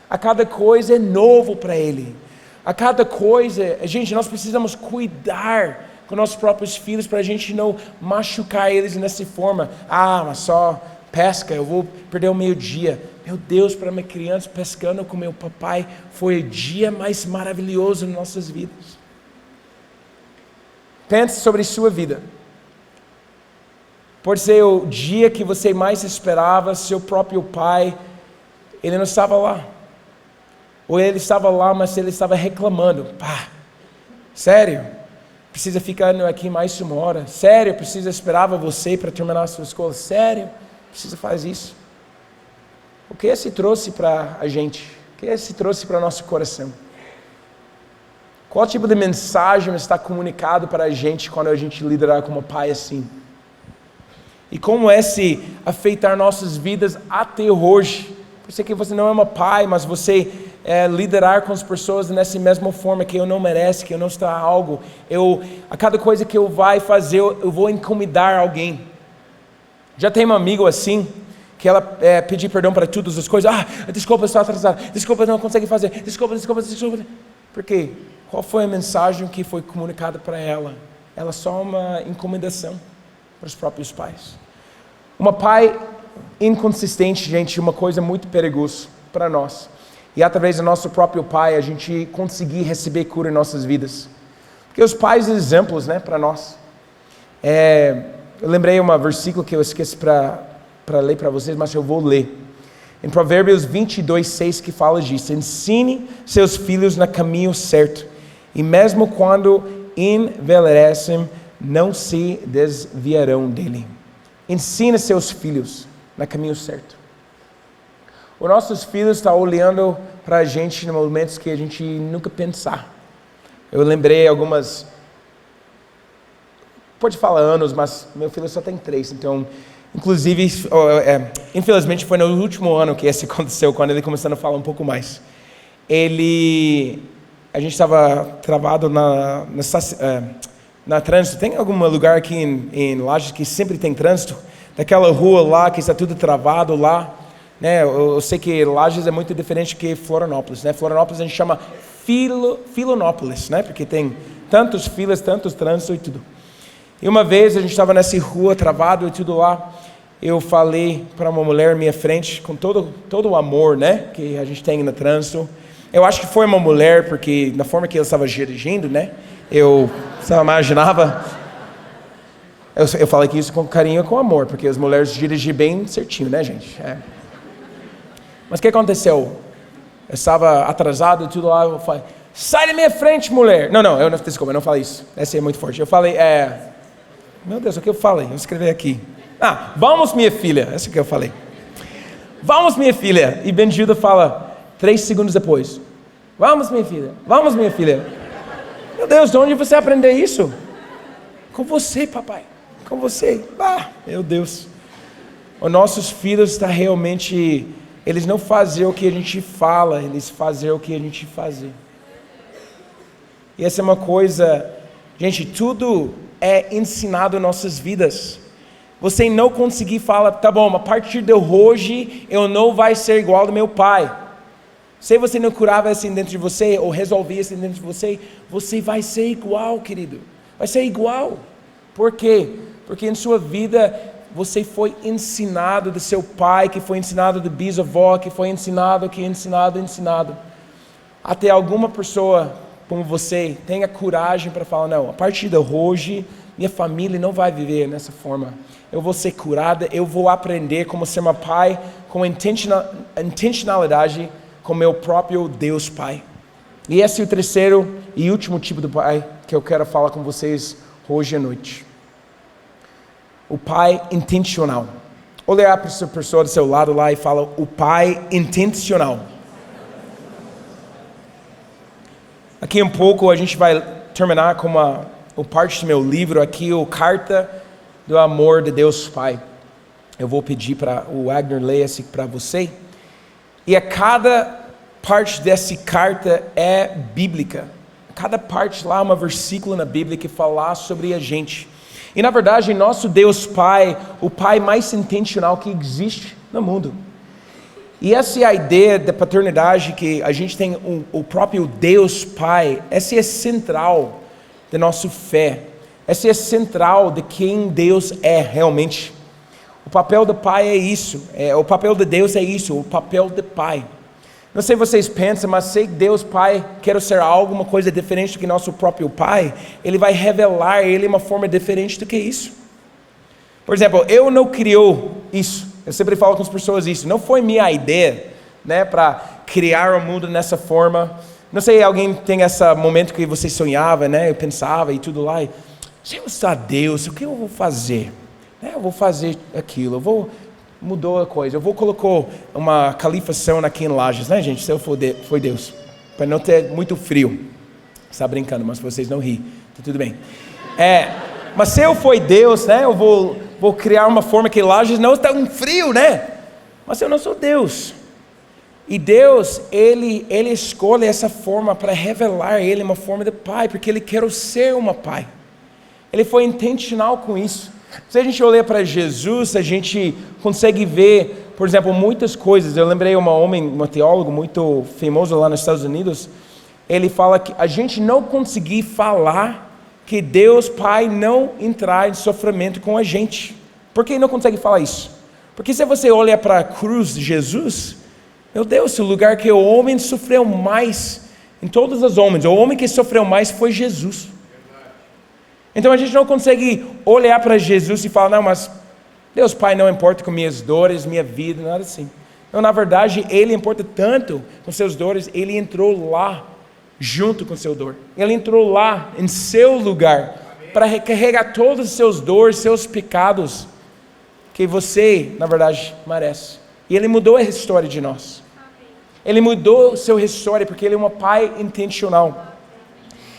S1: A cada coisa é novo para ele. A cada coisa, gente, nós precisamos cuidar com nossos próprios filhos para a gente não machucar eles nessa forma. Ah, mas só pesca, eu vou perder o meio-dia. Meu Deus, para minha criança pescando com meu papai foi o dia mais maravilhoso em nossas vidas. Pense sobre sua vida. Pode ser o dia que você mais esperava, seu próprio pai, ele não estava lá. Ou ele estava lá, mas ele estava reclamando. Pá, sério? Precisa ficar aqui mais uma hora? Sério? Precisa esperar você para terminar a sua escola? Sério? Precisa fazer isso? O que esse trouxe para a gente? O que esse trouxe para o nosso coração? Qual tipo de mensagem está comunicado para a gente quando a gente liderar como pai assim? E como esse afetar nossas vidas até hoje? Eu sei que você não é uma pai, mas você liderar com as pessoas nessa mesma forma, que eu não mereço, que eu não estou algo. A cada coisa que eu vai fazer, eu vou incomodar alguém. Já tem um amigo assim, que ela pedir perdão para todas as coisas. Ah, desculpa, eu estou atrasado. Desculpa, não consegui fazer. Desculpa. Por quê? Qual foi a mensagem que foi comunicada para ela? Ela só uma incomodação para os próprios pais. Uma pai inconsistente, gente, uma coisa muito perigosa para nós. E através do nosso próprio pai, a gente conseguir receber cura em nossas vidas. Porque os pais são exemplos, né, para nós. Eu lembrei um versículo que eu esqueci para ler para vocês, mas eu vou ler. Em Provérbios 22:6 que fala disso. Ensine seus filhos no caminho certo, e mesmo quando envelhecem, não se desviarão dele. Ensine seus filhos no caminho certo. Os nossos filhos estão olhando para a gente em momentos que a gente nunca pensar. Eu lembrei algumas... Pode falar anos, mas meu filho só tem 3, então... Inclusive, infelizmente foi no último ano que isso aconteceu, quando ele começou a falar um pouco mais. A gente estava travado na trânsito. Tem algum lugar aqui em Lages que sempre tem trânsito? Daquela rua lá que está tudo travado lá. Né? Eu sei que Lages é muito diferente que Florianópolis. Né? Florianópolis a gente chama Filonópolis, né? Porque tem tantos filas, tantos trânsitos e tudo. E uma vez a gente estava nessa rua travado e tudo lá. Eu falei para uma mulher à minha frente, com todo o amor, né, que a gente tem no trânsito. Eu acho que foi uma mulher, porque na forma que ela estava dirigindo, né, eu só imaginava. Eu falei que isso com carinho e com amor, porque as mulheres dirigem bem certinho, né, gente? Mas o que aconteceu? Eu estava atrasado e tudo lá. Eu falei: sai da minha frente, mulher. Desculpa, eu não falei isso. Essa é muito forte. Eu falei, meu Deus, o que eu falei? Eu escrevi aqui. Vamos, minha filha. Essa que eu falei. Vamos, minha filha. E Benjuda fala 3 segundos depois: vamos, minha filha. Vamos, minha filha. Meu Deus, de onde você aprendeu isso? Com você, papai. Com você. Meu Deus. Os nossos filhos estão realmente... Eles não fazem o que a gente fala, eles fazem o que a gente faz. E essa é uma coisa... Gente, tudo é ensinado em nossas vidas. Você não conseguir falar, tá bom, a partir de hoje eu não vai ser igual ao meu pai. Se você não curava isso dentro de você, ou resolvia isso dentro de você, você vai ser igual, querido. Vai ser igual. Por quê? Porque em sua vida você foi ensinado do seu pai, que foi ensinado do bisavó, que foi ensinado. Até alguma pessoa como você tenha coragem para falar, não, a partir de hoje, minha família não vai viver nessa forma. Eu vou ser curada, eu vou aprender como ser um pai com intencionalidade com meu próprio Deus Pai. E esse é o terceiro e último tipo de pai que eu quero falar com vocês hoje à noite. O pai intencional. Olha para a pessoa do seu lado lá e fala, o pai intencional. Aqui um pouco a gente vai terminar com uma parte do meu livro aqui, o Carta do amor de Deus Pai. Eu vou pedir para o Wagner ler esse para você. E a cada parte dessa carta é bíblica. Cada parte lá é um versículo na Bíblia que fala sobre a gente. E na verdade, nosso Deus Pai, o Pai mais intencional que existe no mundo. E essa é a ideia da paternidade, que a gente tem o próprio Deus Pai. Essa é central da nossa fé. Essa é central de quem Deus é realmente. O papel do Pai é isso. O papel de Deus é isso, o papel de Pai. Não sei se vocês pensam, mas se Deus Pai quer ser alguma coisa diferente do que nosso próprio Pai, Ele vai revelar Ele de uma forma diferente do que isso. Por exemplo, eu não criou isso. Eu sempre falo com as pessoas isso. Não foi minha ideia, né, para criar o mundo nessa forma. Não sei, alguém tem esse momento que você sonhava, né, eu pensava e tudo lá. Se eu sou Deus, o que eu vou fazer? Eu vou fazer aquilo, eu vou... Mudou a coisa, eu vou colocar uma califação aqui em Lages, né, gente? Se eu for foi Deus, para não ter muito frio. Está brincando, mas vocês não ri, tá tudo bem. Mas se eu for Deus, né, eu vou criar uma forma que Lages não está um frio, né? Mas eu não sou Deus. E Deus, Ele escolhe essa forma para revelar Ele uma forma de Pai, porque Ele quer ser uma Pai. Ele foi intencional com isso. Se a gente olhar para Jesus, a gente consegue ver, por exemplo, muitas coisas. Eu lembrei um teólogo muito famoso lá nos Estados Unidos. Ele fala que a gente não conseguir falar que Deus Pai não entrar em sofrimento com a gente. Por que não consegue falar isso? Porque se você olha para a cruz de Jesus, meu Deus, o lugar que o homem sofreu mais, em todos os homens, o homem que sofreu mais foi Jesus. Então a gente não consegue olhar para Jesus e falar, não, mas Deus Pai não importa com minhas dores, minha vida, nada assim. Não, na verdade, Ele importa tanto com seus dores, Ele entrou lá, junto com seu dor. Ele entrou lá, em seu lugar, para recarregar todos os seus dores, seus pecados, que você, na verdade, merece. E Ele mudou a história de nós. Ele mudou a sua história, porque Ele é um Pai intencional.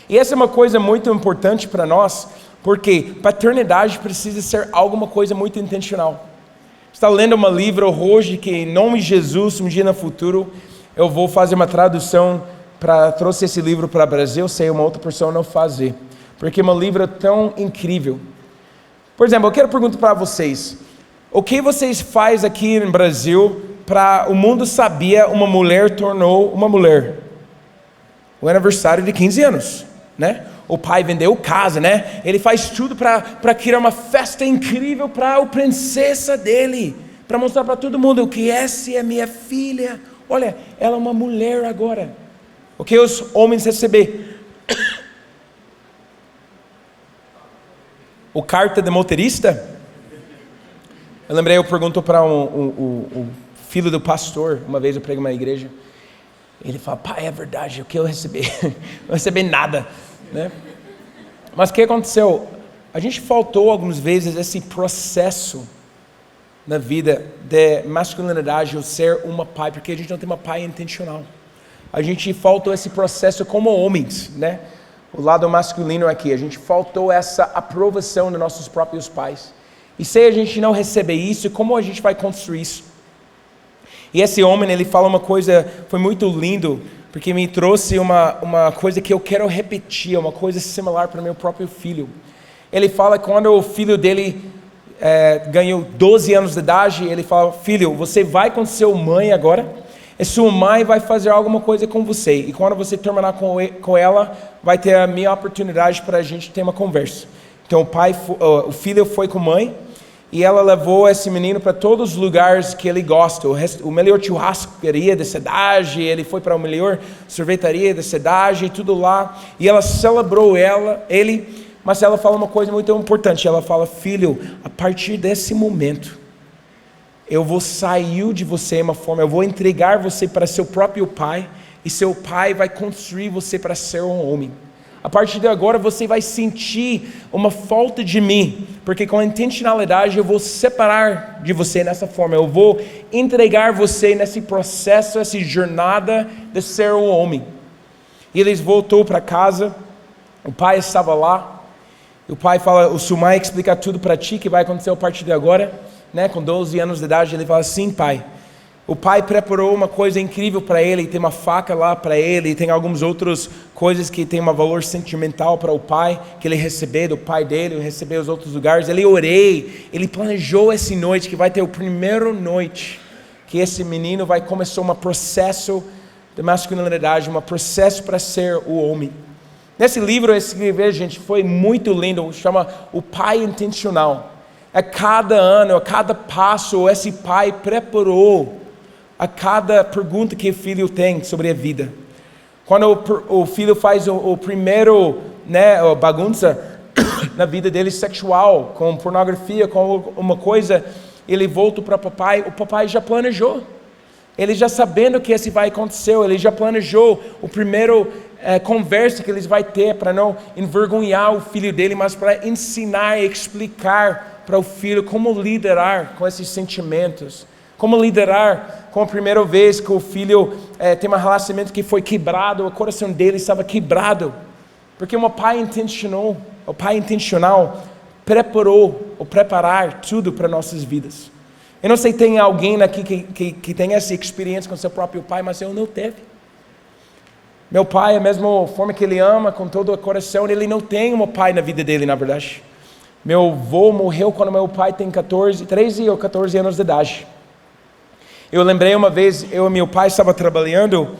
S1: E essa é uma coisa muito importante para nós, porque paternidade precisa ser alguma coisa muito intencional. Está lendo um livro hoje que, em nome de Jesus, um dia no futuro, eu vou fazer uma tradução trouxe esse livro para o Brasil, sei uma outra pessoa não fazer, porque é um livro tão incrível. Por exemplo, eu quero perguntar para vocês, o que vocês fazem aqui no Brasil para o mundo saber uma mulher tornou uma mulher? O aniversário de 15 anos. Né? O pai vendeu casa, né? Ele faz tudo para criar uma festa incrível para a princesa dele, para mostrar para todo mundo que essa é minha filha. Olha, ela é uma mulher agora. O que os homens receber? O carta de motorista? Eu lembrei, eu pergunto para o filho do pastor, uma vez eu prego numa igreja. Ele fala, pai, é verdade, o que eu recebi? Não recebi nada, né? Mas o que aconteceu? A gente faltou algumas vezes esse processo na vida de masculinidade, ou ser uma pai, porque a gente não tem uma pai intencional. A gente faltou esse processo como homens, né? O lado masculino aqui, a gente faltou essa aprovação dos nossos próprios pais. E se a gente não receber isso, como a gente vai construir isso? E esse homem, ele fala uma coisa, foi muito lindo, porque me trouxe uma coisa que eu quero repetir, uma coisa similar para o meu próprio filho. Ele fala que quando o filho dele ganhou 12 anos de idade, ele fala, filho, você vai com sua mãe agora, e sua mãe vai fazer alguma coisa com você, e quando você terminar com ela, vai ter a minha oportunidade para a gente ter uma conversa. Então o filho foi com a mãe, e ela levou esse menino para todos os lugares que ele gosta, o melhor churrascaria da cidade, ele foi para a melhor sorvetaria da cidade, tudo lá, e ela celebrou ele, mas ela fala uma coisa muito importante, ela fala, filho, a partir desse momento, eu vou sair de você de uma forma, eu vou entregar você para seu próprio pai, e seu pai vai construir você para ser um homem. A partir de agora você vai sentir uma falta de mim, porque com a intencionalidade eu vou separar de você nessa forma, eu vou entregar você nesse processo, essa jornada de ser um homem. E eles voltou para casa, o pai estava lá, E o pai fala, o Sumai explica tudo para ti que vai acontecer a partir de agora, né? Com 12 anos de idade, ele fala, sim, pai. O pai preparou uma coisa incrível para ele, tem uma faca lá para ele, tem algumas outras coisas que tem um valor sentimental para o pai, que ele recebeu do pai dele, recebeu os outros lugares. Ele orei, ele planejou essa noite, que vai ter a primeira noite, que esse menino vai começar um processo de masculinidade, um processo para ser o homem. Nesse livro eu escrevi, gente, foi muito lindo, chama O Pai Intencional. A cada ano, a cada passo, esse pai preparou a cada pergunta que o filho tem sobre a vida. Quando o filho faz o primeiro, né, bagunça na vida dele sexual, com pornografia, com uma coisa, ele volta para o papai já planejou. Ele já sabendo que isso vai acontecer, ele já planejou o primeiro conversa que eles vão ter para não envergonhar o filho dele, mas para ensinar e explicar para o filho como liderar com esses sentimentos. Como liderar com a primeira vez que o filho tem um relacionamento que foi quebrado, o coração dele estava quebrado. Porque o pai intencional preparou, ou preparar tudo para nossas vidas. Eu não sei se tem alguém aqui que tem essa experiência com seu próprio pai, mas eu não teve. Meu pai, a mesma forma que ele ama com todo o coração, ele não tem um pai na vida dele, na verdade. Meu avô morreu quando meu pai tem 13 ou 14 anos de idade. Eu lembrei uma vez, eu e meu pai estava trabalhando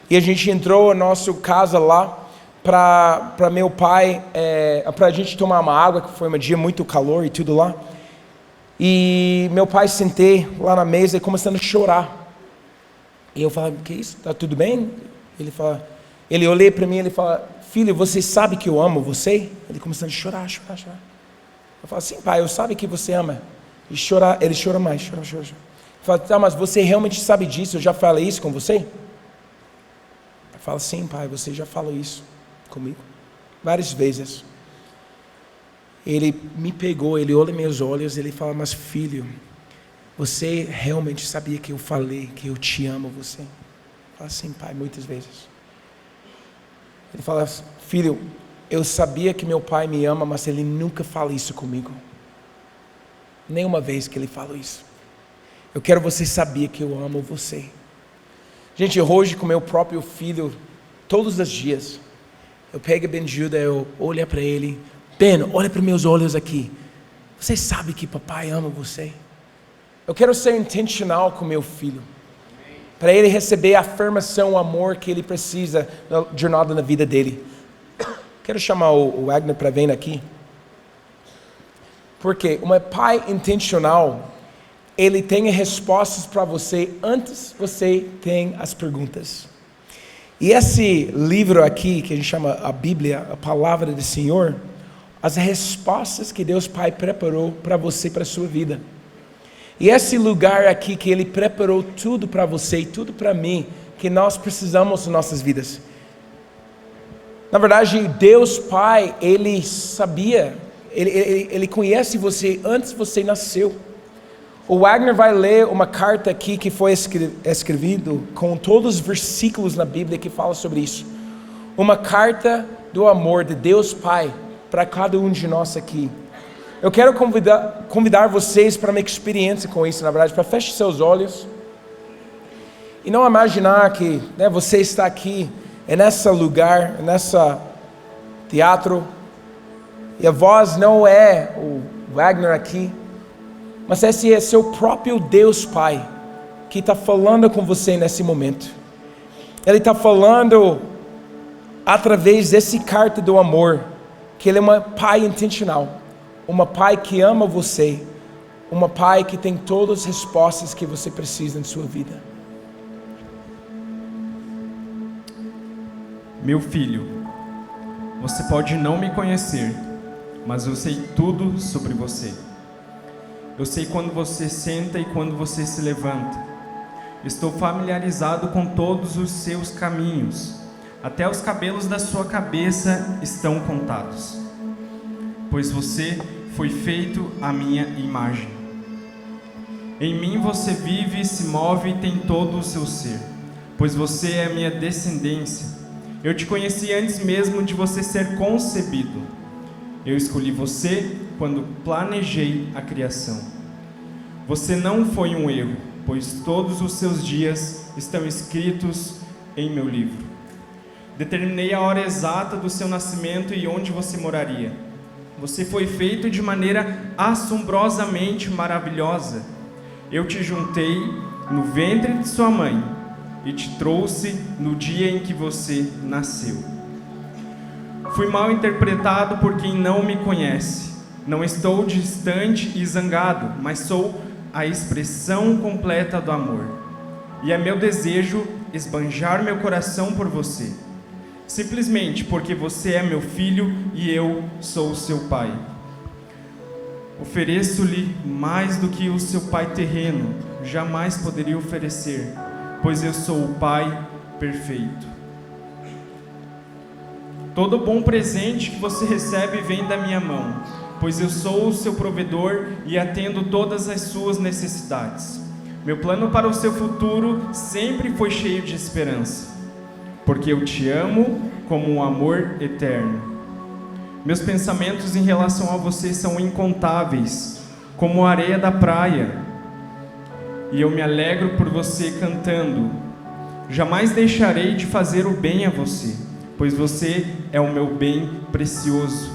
S1: e a gente entrou na nossa casa lá para meu pai, para a gente tomar uma água, que foi um dia muito calor e tudo lá. E meu pai sentei lá na mesa e começando a chorar. E eu falei, que isso? Tá tudo bem? Ele olhou para mim e ele fala, filho, você sabe que eu amo você? Ele começando a chorar. Eu falo, sim, pai, eu sei que você ama. E chorar, ele chora mais, chora. Eu falo, tá, mas você realmente sabe disso? Eu já falei isso com você? Eu falo, sim, pai, você já falou isso comigo várias vezes. Ele me pegou, ele olha meus olhos, ele fala, mas filho, você realmente sabia que eu falei que eu te amo você? Eu falo, sim, pai, muitas vezes. Ele fala, filho, eu sabia que meu pai me ama, mas ele nunca fala isso comigo. Nenhuma vez que ele falou isso. Eu quero você saber que eu amo você. Gente, hoje com meu próprio filho, todos os dias, eu pego Benjuda, eu olho para ele, Ben, olha para meus olhos aqui. Você sabe que papai ama você? Eu quero ser intencional com meu filho. Para ele receber a afirmação, o amor que ele precisa na jornada na vida dele. Quero chamar o Wagner para vir aqui. Porque um pai intencional, ele tem respostas para você antes você tem as perguntas. E esse livro aqui, que a gente chama a Bíblia, a Palavra do Senhor, as respostas que Deus Pai preparou para você, para a sua vida. E esse lugar aqui que Ele preparou tudo para você e tudo para mim, que nós precisamos nas nossas vidas. Na verdade, Deus Pai, Ele sabia, Ele conhece você antes você nasceu. O Wagner vai ler uma carta aqui que foi escrito com todos os versículos na Bíblia que fala sobre isso. Uma carta do amor de Deus Pai para cada um de nós aqui. Eu quero convidar vocês para uma experiência com isso, na verdade, para fechar seus olhos e não imaginar que você está aqui, nesse lugar, nessa teatro, e a voz não é o Wagner aqui, mas esse é seu próprio Deus Pai, que está falando com você nesse momento. Ele está falando através desse carta do amor, que Ele é um pai intencional, um pai que ama você, um pai que tem todas as respostas que você precisa em sua vida.
S2: Meu filho, você pode não me conhecer, mas eu sei tudo sobre você. Eu sei quando você senta e quando você se levanta. Estou familiarizado com todos os seus caminhos. Até os cabelos da sua cabeça estão contados. Pois você foi feito à minha imagem. Em mim você vive, se move e tem todo o seu ser. Pois você é a minha descendência. Eu te conheci antes mesmo de você ser concebido. Eu escolhi você quando planejei a criação. Você não foi um erro, pois todos os seus dias estão escritos em meu livro. Determinei a hora exata do seu nascimento e onde você moraria. Você foi feito de maneira assombrosamente maravilhosa. Eu te juntei no ventre de sua mãe e te trouxe no dia em que você nasceu. Fui mal interpretado por quem não me conhece. Não estou distante e zangado, mas sou a expressão completa do amor. E é meu desejo esbanjar meu coração por você. Simplesmente porque você é meu filho e eu sou o seu pai. Ofereço-lhe mais do que o seu pai terreno jamais poderia oferecer, pois eu sou o pai perfeito. Todo bom presente que você recebe vem da minha mão, pois eu sou o seu provedor e atendo todas as suas necessidades. Meu plano para o seu futuro sempre foi cheio de esperança, porque eu te amo como um amor eterno. Meus pensamentos em relação a você são incontáveis, como a areia da praia, e eu me alegro por você cantando. Jamais deixarei de fazer o bem a você, pois você é o meu bem precioso.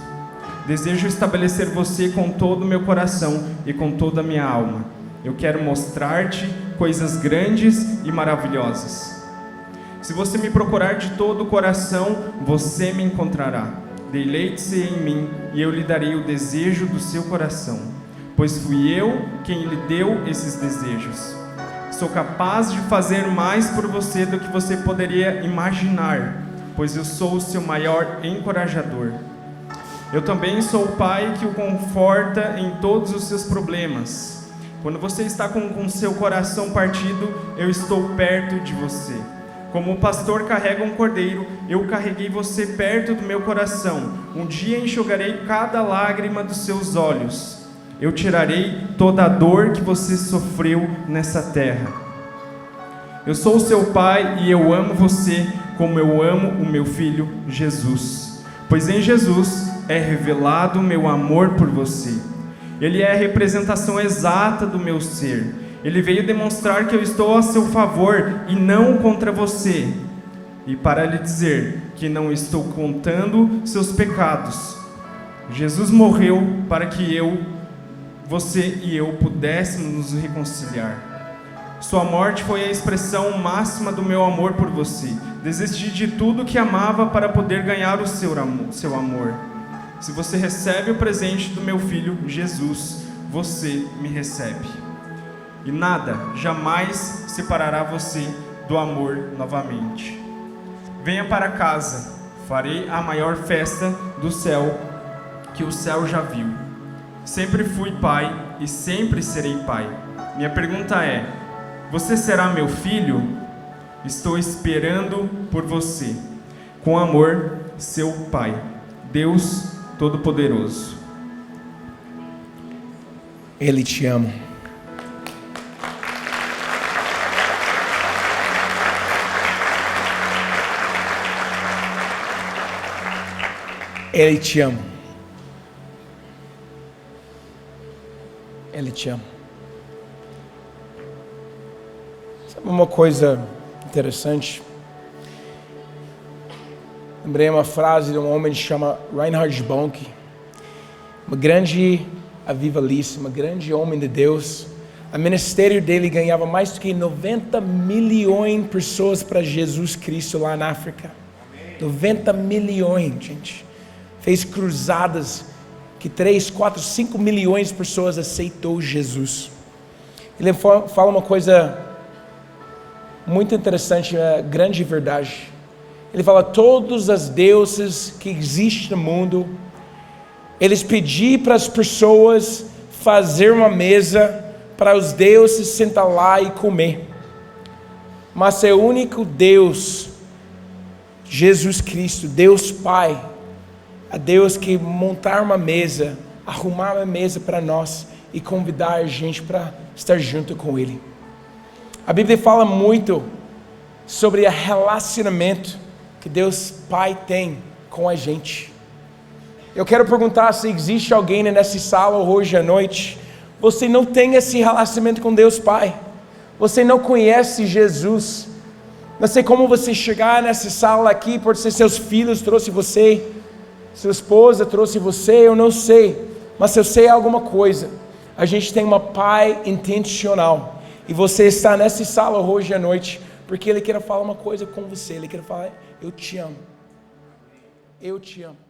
S2: Desejo estabelecer você com todo o meu coração e com toda a minha alma. Eu quero mostrar-te coisas grandes e maravilhosas. Se você me procurar de todo o coração, você me encontrará. Deleite-se em mim e eu lhe darei o desejo do seu coração, pois fui eu quem lhe deu esses desejos. Sou capaz de fazer mais por você do que você poderia imaginar, pois eu sou o seu maior encorajador. Eu também sou o pai que o conforta em todos os seus problemas. Quando você está com seu coração partido, eu estou perto de você. Como o pastor carrega um cordeiro, eu carreguei você perto do meu coração. Um dia enxugarei cada lágrima dos seus olhos. Eu tirarei toda a dor que você sofreu nessa terra. Eu sou o seu pai e eu amo você como eu amo o meu filho Jesus. Pois em Jesus é revelado o meu amor por você. Ele é a representação exata do meu ser. Ele veio demonstrar que eu estou a seu favor e não contra você. E para lhe dizer que não estou contando seus pecados. Jesus morreu para que você e eu pudéssemos nos reconciliar. Sua morte foi a expressão máxima do meu amor por você. Desisti de tudo que amava para poder ganhar o seu amor. Se você recebe o presente do meu filho Jesus, você me recebe. E nada jamais separará você do amor novamente. Venha para casa, farei a maior festa do céu que o céu já viu. Sempre fui pai e sempre serei pai. Minha pergunta é: você será meu filho? Estou esperando por você. Com amor, seu pai, Deus Todo-Poderoso.
S1: Ele te ama. Ele te ama. Ele te ama. Sabe uma coisa interessante? Lembrei uma frase de um homem que se chama Reinhard Bonnke, uma grande avivalista, um grande homem de Deus. O ministério dele ganhava mais do que 90 milhões de pessoas para Jesus Cristo lá na África. 90 milhões, gente. Fez cruzadas que 3, 4, 5 milhões de pessoas aceitou Jesus. Ele fala uma coisa muito interessante, uma grande verdade. Ele fala: todos os deuses que existem no mundo, eles pediam para as pessoas fazer uma mesa para os deuses sentar lá e comer. Mas é o único Deus, Jesus Cristo, Deus Pai, a Deus que montar uma mesa, arrumar uma mesa para nós e convidar a gente para estar junto com Ele. A Bíblia fala muito sobre o relacionamento que Deus Pai tem com a gente. Eu quero perguntar se existe alguém nessa sala hoje à noite, você não tem esse relacionamento com Deus Pai, você não conhece Jesus, não sei como você chegar nessa sala aqui, pode ser seus filhos trouxe você, sua esposa trouxe você, eu não sei, mas se eu sei alguma coisa, a gente tem um Pai intencional, e você está nessa sala hoje à noite, porque Ele quer falar uma coisa com você, Ele quer falar, eu te amo, eu te amo.